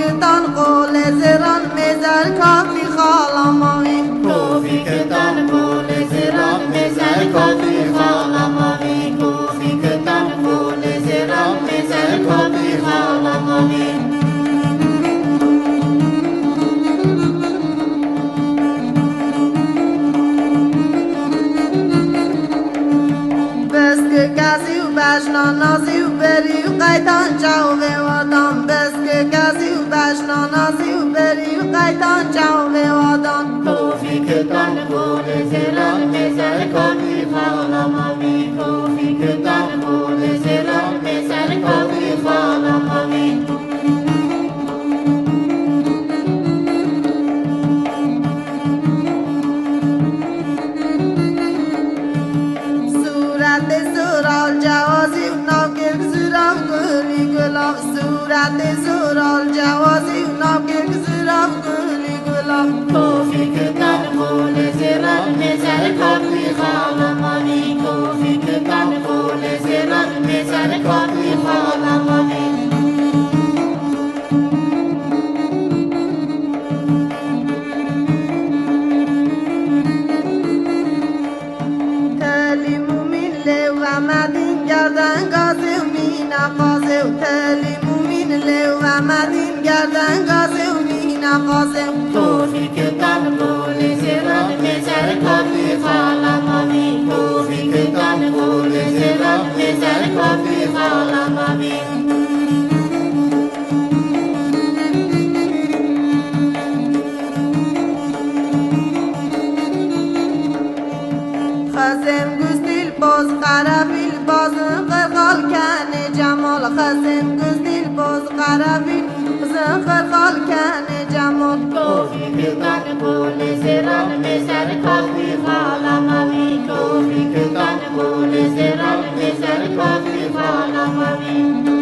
توفیقتان قول زران مزر کافی خالماوی توفیقتان قول زران مزر کافی خالماوی توفیقتان قول زران مزر کافی خالماوی بس که کسی و بشنا نازی و بری و قیتان چاو وادان بس که کسی و بشنا نازی و بری و قیتان چاو وادان توفیقتان قول زران مزر کافی خالماوی توفیقتان قول زران مزر کافی خالماوی صورت زورال جوازی و ناکر زورال گلی گلاب صورت زورال جوازی و ناکر زورال گلی گلاب توفیقتان قول زران مزر کافی خالماوی توفیقتان قول زران مزر کافی خالماوی و مدین گردن گازه و می نقازه و تلی مومین له و مدین گردن گازه و می نقازه توفیقتان قول زران مزر کافی خالماوی توفیقتان قول زران مزر کافی خالماوی خزم گستیل باز قرفیل باز خرخال کنه جمال خزم گستیل باز قرفیل باز خرخال کنه جمال توفیقتان قول زران مزر کافی خالماوی توفیقتان قول زران مزر کافی خالماوی